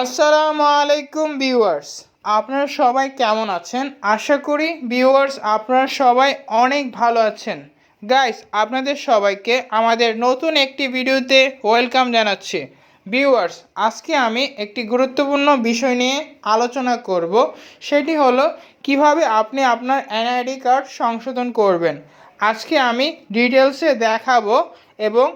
আসসালামু আলাইকুম ভিউয়ার্স, আপনারা সবাই কেমন আছেন? আশা করি ভিউয়ার্স আপনারা সবাই অনেক ভালো আছেন। গাইস, আপনাদের সবাইকে আমাদের নতুন একটি ভিডিওতে ওয়েলকাম জানাচ্ছি। ভিউয়ার্স, আজকে আমি একটি গুরুত্বপূর্ণ বিষয় নিয়ে আলোচনা করব। সেটি হলো কিভাবে আপনি আপনার এনআইডি কার্ড সংশোধন করবেন। আজকে আমি ডিটেলসে দেখাবো এবং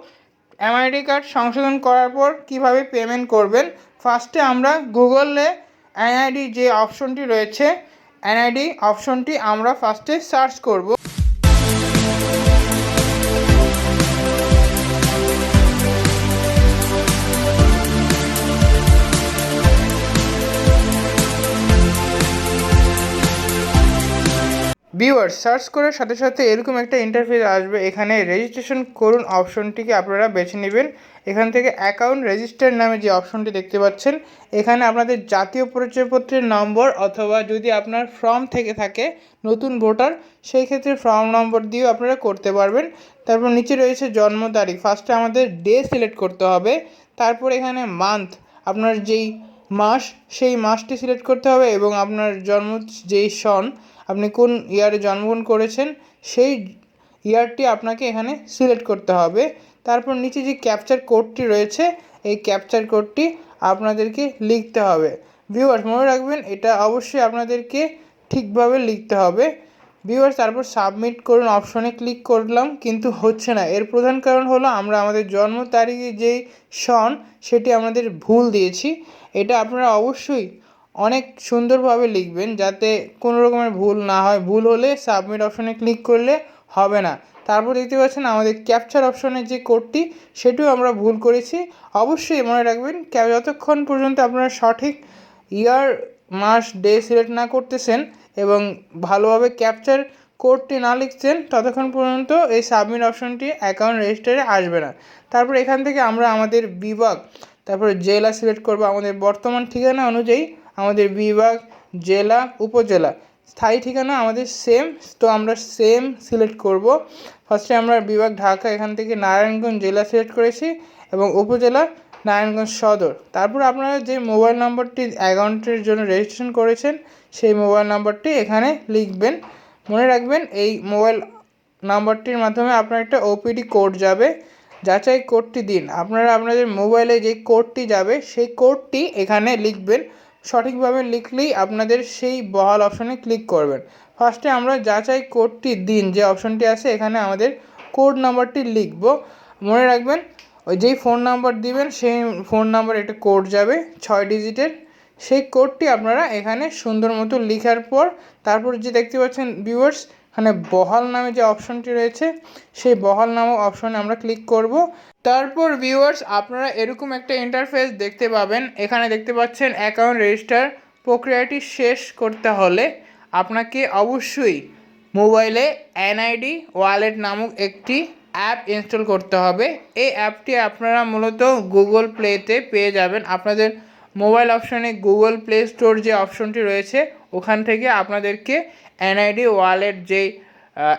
এনআইডি কার্ড সংশোধন করার পর কিভাবে পেমেন্ট করবেন। ফার্স্টে আমরা গুগলে এনআইডি যে অপশনটি রয়েছে, এনআইডি অপশনটি আমরা ফার্স্টে সার্চ করব। ভিউয়ার্স, সার্চ করার সাথে সাথে এরকম একটা ইন্টারফেস আসবে। এখানে রেজিস্ট্রেশন করুন অপশনটিকে আপনারা বেছে নেবেন। এখান থেকে অ্যাকাউন্ট রেজিস্টার নামে যে অপশনটি দেখতে পাচ্ছেন, এখানে আপনাদের জাতীয় পরিচয়পত্রের নম্বর অথবা যদি আপনার ফর্ম থেকে থাকে নতুন ভোটার, সেই ক্ষেত্রে ফর্ম নম্বর দিয়েও আপনারা করতে পারবেন। তারপর নিচে রয়েছে জন্ম তারিখ। ফার্স্টে আমাদের ডে সিলেক্ট করতে হবে। তারপর এখানে মান্থ, আপনার যেই মাস সেই মাসটি সিলেক্ট করতে হবে এবং আপনার জন্ম যেই সন, আপনি কোন ইয়ারে জন্মগ্রহণ করেছেন সেই ইয়ারটি আপনাকে এখানে সিলেক্ট করতে হবে। তারপর নিচে যে ক্যাপচার কোডটি রয়েছে, এই ক্যাপচার কোডটি আপনাদেরকে লিখতে হবে। ভিউয়ার্স, মনে রাখবেন এটা অবশ্যই আপনাদেরকে ঠিকভাবে লিখতে হবে। ভিউয়ার্স, তারপর সাবমিট করুন অপশনে ক্লিক করলাম, কিন্তু হচ্ছে না। এর প্রধান কারণ হলো আমরা আমাদের জন্ম তারিখে যেই সন সেটি আমাদের ভুল দিয়েছি। এটা আপনারা অবশ্যই অনেক সুন্দরভাবে লিখবেন যাতে কোনো রকমের ভুল না হয়। ভুল হলে সাবমিট অপশনে ক্লিক করলে হবে না। তারপর দেখতে পাচ্ছেন আমাদের ক্যাপচার অপশনের যে কোডটি, সেটিও আমরা ভুল করেছি। অবশ্যই মনে রাখবেন, যতক্ষণ পর্যন্ত আপনারা সঠিক ইয়ার, মাস, ডে সিলেক্ট না করতেছেন এবং ভালোভাবে ক্যাপচার কোডটি না লিখছেন, ততক্ষণ পর্যন্ত এই সাবমিট অপশনটি অ্যাকাউন্ট রেজিস্টারে আসবে না। তারপর এখান থেকে আমরা আমাদের বিভাগ, তারপরে জেলা সিলেক্ট করব। আমাদের বর্তমান ঠিকানা অনুযায়ী আমাদের বিভাগ, জেলা, উপজেলা, স্থায়ী ঠিকানা আমাদের সেম, তো আমরা সেম সিলেক্ট করব। ফার্স্টে আমরা বিভাগ ঢাকা, এখান থেকে নারায়ণগঞ্জ জেলা সিলেক্ট করেছি এবং উপজেলা নারায়ণগঞ্জ সদর। তারপর আপনারা যে মোবাইল নম্বরটি অ্যাকাউন্টের জন্য রেজিস্ট্রেশন করেছেন সেই মোবাইল নম্বরটি এখানে লিখবেন। মনে রাখবেন এই মোবাইল নাম্বারটির মাধ্যমে আপনার একটা ওপিডি কোড যাবে। যাচাই কোডটি দিন। আপনারা আপনাদের মোবাইলে যে কোডটি যাবে সেই কোডটি এখানে লিখবেন। সঠিকভাবে লিখলেই আপনাদের সেই বহাল অপশনে ক্লিক করবেন। ফার্স্টে আমরা যাচাই কোডটি দিন যে অপশনটি আছে, এখানে আমাদের কোড নাম্বারটি লিখব। মনে রাখবেন ওই যেই ফোন নাম্বার দিবেন সেই ফোন নাম্বার একটা কোড যাবে 6 ডিজিটের। সেই কোডটি আপনারা এখানে সুন্দর মতো লেখার পর তারপর যে দেখতে পাচ্ছেন ভিউয়ার্স, এখানে বহাল নামে যে অপশনটি রয়েছে সেই বহাল নামক অপশনে আমরা ক্লিক করব। তারপর ভিউয়ার্স, আপনারা এরকম একটা ইন্টারফেস দেখতে পাবেন। এখানে দেখতে পাচ্ছেন অ্যাকাউন্ট রেজিস্টার। প্রক্রিয়াটি শেষ করতে হলে আপনাকে অবশ্যই মোবাইলে এনআইডি ওয়ালেট নামক একটি অ্যাপ ইনস্টল করতে হবে। এই অ্যাপটি আপনারা মূলত গুগল প্লেতে পেয়ে যাবেন। আপনাদের মোবাইল অপশানে গুগল প্লে স্টোর যে অপশনটি রয়েছে, ওখান থেকে আপনাদেরকে এনআইডি ওয়ালেট যেই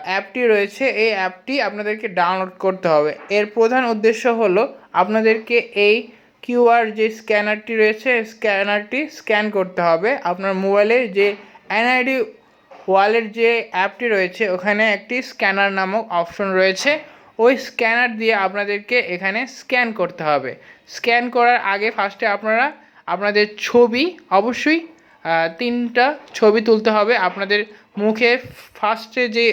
অ্যাপটি রয়েছে এই অ্যাপটি আপনাদেরকে ডাউনলোড করতে হবে। এর প্রধান উদ্দেশ্য হলো আপনাদেরকে এই কিউআর যে স্ক্যানারটি রয়েছে, স্ক্যানারটি স্ক্যান করতে হবে। আপনার মোবাইলে যে এনআইডি ওয়ালেট যে অ্যাপটি রয়েছে ওখানে একটি স্ক্যানার নামক অপশন রয়েছে। ওই স্ক্যানার দিয়ে আপনাদেরকে এখানে স্ক্যান করতে হবে। স্ক্যান করার আগে ফার্স্টে আপনারা আপনাদের ছবি, অবশ্যই 3টা ছবি তুলতে হবে। আপনাদের মুখে ফার্স্টে যে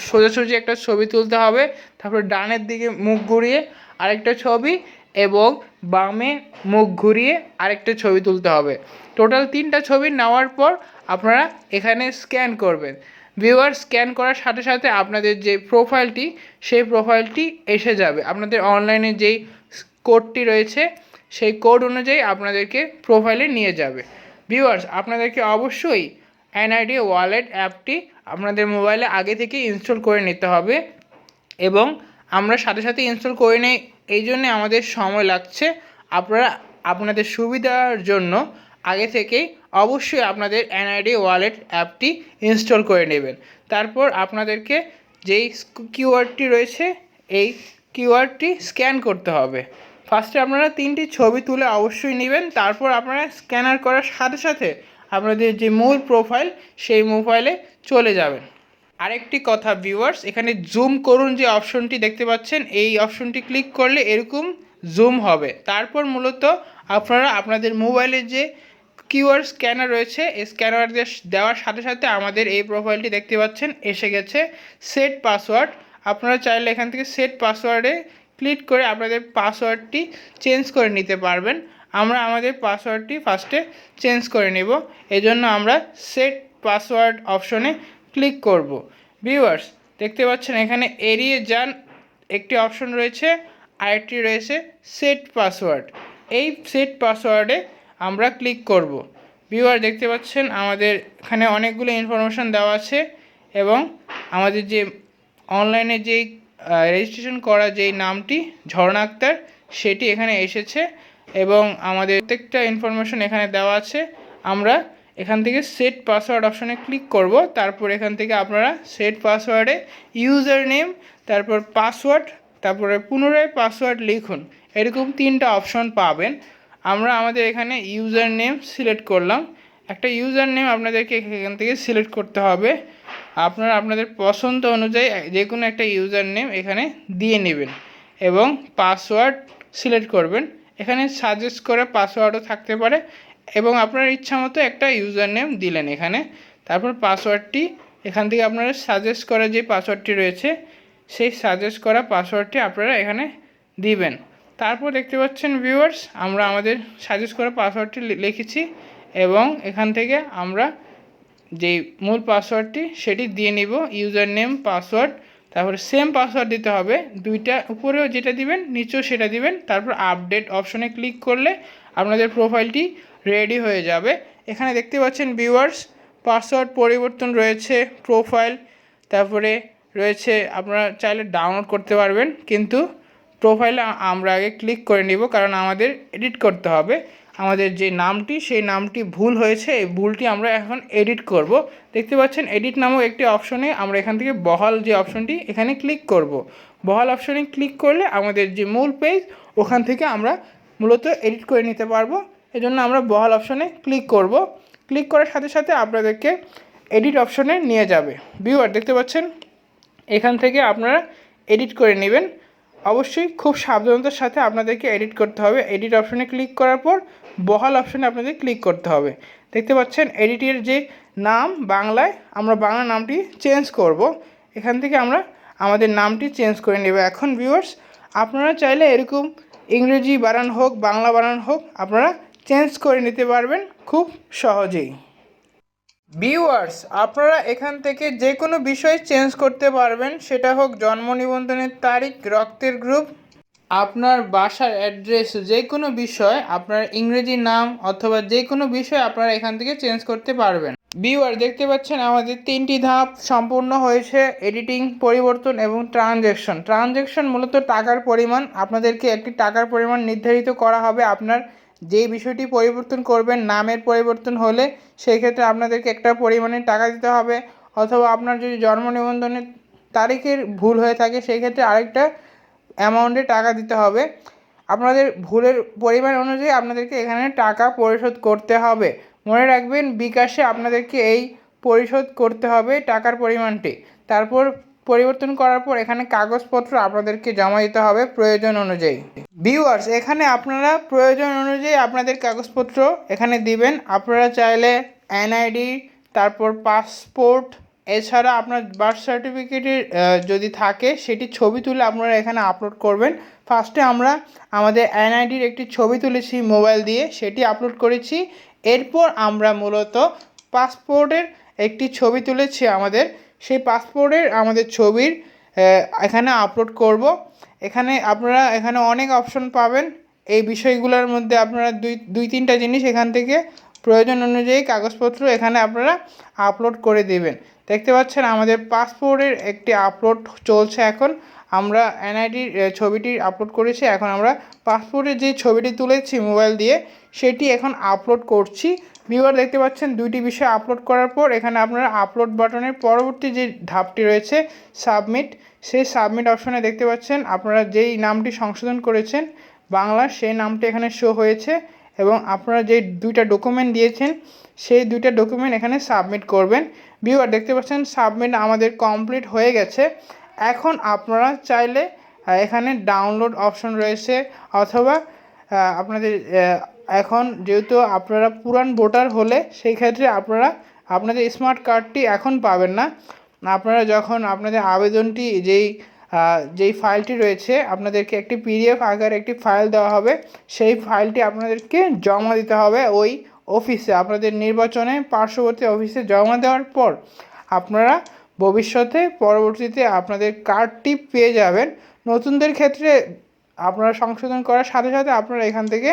সোজাসুজি একটা ছবি তুলতে হবে, তারপর ডানের দিকে মুখ ঘুরিয়ে আরেকটা ছবি এবং বামে মুখ ঘুরিয়ে আরেকটা ছবি তুলতে হবে। টোটাল 3টা ছবি নেওয়ার পর আপনারা এখানে স্ক্যান করবেন। ভিউয়ার, স্ক্যান করার সাথে সাথে আপনাদের যে প্রোফাইলটি সেই প্রোফাইলটি এসে যাবে। আপনাদের অনলাইনে যেই কোডটি রয়েছে সেই কোড অনুযায়ী আপনাদেরকে প্রোফাইলে নিয়ে যাবে। ভিউয়ার্স, আপনাদেরকে অবশ্যই এনআইডি ওয়ালেট অ্যাপটি আপনাদের মোবাইলে আগে থেকে ইনস্টল করে নিতে হবে এবং আমরা সাথে সাথে ইনস্টল করে নেই, এই জন্যে আমাদের সময় লাগছে। আপনারা আপনাদের সুবিধার জন্য আগে থেকেই অবশ্যই আপনাদের এনআইডি ওয়ালেট অ্যাপটি ইনস্টল করে নেবেন। তারপর আপনাদেরকে যেই কিউআরটি রয়েছে এই কিউআরটি স্ক্যান করতে হবে। ফার্স্টে আপনারা 3টি ছবি তুলে অবশ্যই নেবেন, তারপর আপনারা স্ক্যানার করার সাথে সাথে আপনাদের যে মূল প্রোফাইল সেই প্রোফাইলে চলে যাবেন। আরেকটি কথা ভিউয়ার্স, এখানে জুম করুন যে অপশনটি দেখতে পাচ্ছেন, এই অপশনটি ক্লিক করলে এরকম জুম হবে। তারপর মূলত আপনারা আপনাদের মোবাইলের যে কিউআর স্ক্যানার রয়েছে, এই স্ক্যানার দেওয়ার সাথে সাথে আমাদের এই প্রোফাইলটি দেখতে পাচ্ছেন এসে গেছে। সেট পাসওয়ার্ড, আপনারা চাইলে এখান থেকে সেট পাসওয়ার্ডে ক্লিক করে আপনাদের পাসওয়ার্ডটি চেঞ্জ করে নিতে পারবেন। আমরা আমাদের পাসওয়ার্ডটি ফার্স্টে চেঞ্জ করে নেব, এজন্য আমরা সেট পাসওয়ার্ড অপশনে ক্লিক করব। ভিউয়ার্স দেখতে পাচ্ছেন এখানে এড়িয়ে যান একটি অপশন রয়েছে, আরেকটি রয়েছে সেট পাসওয়ার্ড। এই সেট পাসওয়ার্ডে আমরা ক্লিক করব। ভিউয়ার দেখতে পাচ্ছেন আমাদের এখানে অনেকগুলো ইনফরমেশান দেওয়া আছে এবং আমাদের যে অনলাইনে যেই রেজিস্ট্রেশন করা যেই নামটি ঝর্ণা আক্তার সেটি এখানে এসেছে এবং আমাদের প্রত্যেকটা ইনফরমেশন এখানে দেওয়া আছে। আমরা এখান থেকে সেট পাসওয়ার্ড অপশনে ক্লিক করব। তারপর এখান থেকে আপনারা সেট পাসওয়ার্ডে ইউজার নেম, তারপর পাসওয়ার্ড, তারপরে পুনরায় পাসওয়ার্ড লিখুন, এরকম 3টা অপশন পাবেন। আমরা আমাদের এখানে ইউজার নেম সিলেক্ট করলাম। একটা ইউজার নেম আপনাদেরকে এখান থেকে সিলেক্ট করতে হবে। আপনারা আপনাদের পছন্দ অনুযায়ী যে কোনো একটা ইউজার নেম এখানে দিয়ে নেবেন এবং পাসওয়ার্ড সিলেক্ট করবেন। এখানে সাজেস্ট করা পাসওয়ার্ডও থাকতে পারে এবং আপনার ইচ্ছা মতো একটা ইউজার নেম দিলেন এখানে। তারপর পাসওয়ার্ডটি এখান থেকে আপনারা সাজেস্ট করা যে পাসওয়ার্ডটি রয়েছে সেই সাজেস্ট করা পাসওয়ার্ডটি আপনারা এখানে দিবেন। তারপর দেখতে পাচ্ছেন ভিউয়ার্স আমরা আমাদের সাজেস্ট করা পাসওয়ার্ডটি লিখেছি এবং এখান থেকে আমরা যেই মূল পাসওয়ার্ডটি সেটি দিয়ে নিব, ইউজার নেম পাসওয়ার্ড, তারপরে সেম পাসওয়ার্ড দিতে হবে, দুইটা উপরেও যেটা দিবেন নিচেও সেটা দিবেন। তারপর আপডেট অপশনে ক্লিক করলে আপনাদের প্রোফাইলটি রেডি হয়ে যাবে। এখানে দেখতে পাচ্ছেন ভিউয়ার্স পাসওয়ার্ড পরিবর্তন রয়েছে, প্রোফাইল, তারপরে রয়েছে আপনারা চাইলে ডাউনলোড করতে পারবেন, কিন্তু প্রোফাইলে আমরা আগে ক্লিক করে নিব কারণ আমাদের এডিট করতে হবে। আমাদের যে নামটি সেই নামটি ভুল হয়েছে, এই ভুলটি আমরা এখন এডিট করব। দেখতে পাচ্ছেন এডিট নামক একটি অপশনে আমরা এখান থেকে বহাল যে অপশনটি এখানে ক্লিক করব। বহাল অপশনে ক্লিক করলে আমাদের যে মূল পেজ ওখান থেকে আমরা মূলত এডিট করে নিতে পারবো, এজন্য আমরা বহাল অপশনে ক্লিক করব। ক্লিক করার সাথে সাথে আপনাদেরকে এডিট অপশনে নিয়ে যাবে। ভিউয়ার দেখতে পাচ্ছেন এখান থেকে আপনারা এডিট করে নেবেন। অবশ্যই খুব সাবধানতার সাথে আপনাদেরকে এডিট করতে হবে। এডিট অপশনে ক্লিক করার পর বহাল অপশনে আপনাদের ক্লিক করতে হবে। দেখতে পাচ্ছেন এডিটের যে নাম বাংলায় আমরা বাংলা নামটি চেঞ্জ করব। এখান থেকে আমরা আমাদের নামটি চেঞ্জ করে নেব। এখন ভিউয়ার্স আপনারা চাইলে এরকম ইংরেজি বানান হোক বাংলা বানান হোক আপনারা চেঞ্জ করে নিতে পারবেন খুব সহজেই। ভিউয়ার্স আপনারা এখান থেকে যে কোনো বিষয় চেঞ্জ করতে পারবেন, সেটা হোক জন্ম নিবন্ধনের তারিখ, রক্তের গ্রুপ, আপনার বাসার অ্যাড্রেস, যে কোনো বিষয় আপনার ইংরেজি নাম অথবা যে কোনো বিষয় আপনারা এখান থেকে চেঞ্জ করতে পারবেন। ভিউয়ার দেখতে পাচ্ছেন আমাদের 3টি ধাপ সম্পূর্ণ হয়েছে, এডিটিং, পরিবর্তন এবং ট্রানজ্যাকশন। ট্রানজ্যাকশন মূলত টাকার পরিমাণ, আপনাদেরকে একটি টাকার পরিমাণ নির্ধারিত করা হবে। আপনার যেই বিষয়টি পরিবর্তন করবেন, নামের পরিবর্তন হলে সেই ক্ষেত্রে আপনাদেরকে একটা পরিমাণে টাকা দিতে হবে, অথবা আপনার যদি জন্ম নিবন্ধনের তারিখের ভুল হয়ে থাকে সেই ক্ষেত্রে আরেকটা অ্যামাউন্টে টাকা দিতে হবে। আপনাদের ভুলের পরিমাণ অনুযায়ী আপনাদেরকে এখানে টাকা পরিশোধ করতে হবে। মনে রাখবেন বিকাশে আপনাদেরকে এই পরিশোধ করতে হবে টাকার পরিমাণটি। তারপর পরিবর্তন করার পর এখানে কাগজপত্র আপনাদেরকে জমা দিতে হবে প্রয়োজন অনুযায়ী। ভিউয়ার্স এখানে আপনারা প্রয়োজন অনুযায়ী আপনাদের কাগজপত্র এখানে দিবেন। আপনারা চাইলে NID, তারপর পাসপোর্ট, এছাড়া আপনার বার্থ সার্টিফিকেটের যদি থাকে সেটি ছবি তুলে আপনারা এখানে আপলোড করবেন। ফার্স্টে আমরা আমাদের NIDর একটি ছবি তুলেছি মোবাইল দিয়ে, সেটি আপলোড করেছি। এরপর আমরা মূলত পাসপোর্টের একটি ছবি তুলেছি আমাদের, সেই পাসপোর্টের আমাদের ছবির এখানে আপলোড করব। এখানে আপনারা এখানে অনেক অপশন পাবেন, এই বিষয়গুলোর মধ্যে আপনারা দুই তিনটা জিনিস এখান থেকে প্রয়োজন অনুযায়ী কাগজপত্র এখানে আপনারা আপলোড করে দেবেন। দেখতে পাচ্ছেন আমাদের পাসপোর্টের একটি আপলোড চলছে। এখন আমরা NIDর ছবিটি আপলোড করেছি, এখন আমরা পাসপোর্টের যে ছবিটি তুলেছি মোবাইল দিয়ে সেটি এখন আপলোড করছি। ভিউয়ার দেখতে পাচ্ছেন দুইটি বিষয় আপলোড করার পর এখানে আপনারা আপলোড বাটনের পরবর্তী যে ধাপটি রয়েছে সাবমিট, সেই সাবমিট অপশনে দেখতে পাচ্ছেন আপনারা যেই নামটি সংশোধন করেছেন বাংলা সেই নামটি এখানে শো হয়েছে এবং আপনারা যে দুইটা ডকুমেন্ট দিয়েছেন সেই দুইটা ডকুমেন্ট এখানে সাবমিট করবেন। ভিউয়ার দেখতে পাচ্ছেন সাবমিট আমাদের কমপ্লিট হয়ে গেছে। এখন আপনারা চাইলে এখানে ডাউনলোড অপশন রয়েছে অথবা আপনাদের এখন যেহেতু আপনারা পুরান ভোটার হলে সেই ক্ষেত্রে আপনারা আপনাদের স্মার্ট কার্ডটি এখন পাবেন না। আপনারা যখন আপনাদের আবেদনটি যেই ফাইলটি রয়েছে আপনাদেরকে একটি পিডিএফ আকারে একটি ফাইল দেওয়া হবে, সেই ফাইলটি আপনাদেরকে জমা দিতে হবে ওই অফিসে, আপনাদের নির্বাচনে পার্শ্ববর্তী অফিসে জমা দেওয়ার পর আপনারা ভবিষ্যতে পরবর্তীতে আপনাদের কার্ডটি পেয়ে যাবেন। নতুনদের ক্ষেত্রে আপনারা সংশোধন করার সাথে সাথে আপনারা এখান থেকে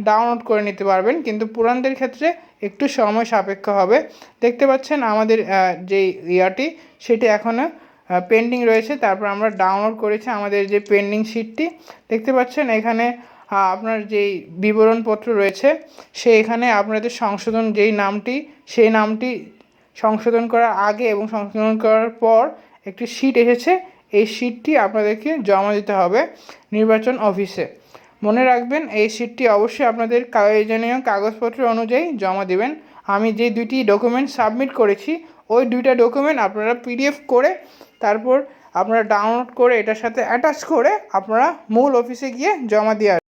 ডাউনলোড করে নিতে পারবেন, কিন্তু পুরানদের ক্ষেত্রে একটু সময় সাপেক্ষ হবে। দেখতে পাচ্ছেন আমাদের যেই ইয়াটি সেটি এখনও পেন্ডিং রয়েছে। তারপর আমরা ডাউনলোড করেছি আমাদের যে পেন্ডিং শিটটি দেখতে পাচ্ছেন। এখানে আপনার যেই বিবরণপত্র রয়েছে এখানে আপনাদের সংশোধন যেই নামটি সেই নামটি সংশোধন করার আগে এবং সংশোধন করার পর একটি শিট এসেছে, এই শিটটি আপনাদেরকে জমা দিতে হবে নির্বাচন অফিসে। মনে রাখবেন এই শিটটি অবশ্যই আপনাদের প্রয়োজনীয় কাগজপত্র অনুযায়ী জমা দেবেন। আমি যে দুইটি ডকুমেন্ট সাবমিট করেছি ওই দুইটা ডকুমেন্ট আপনারা পিডিএফ করে তারপর আপনারা ডাউনলোড করে এটার সাথে অ্যাটাচ করে আপনারা মূল অফিসে গিয়ে জমা দিয়ে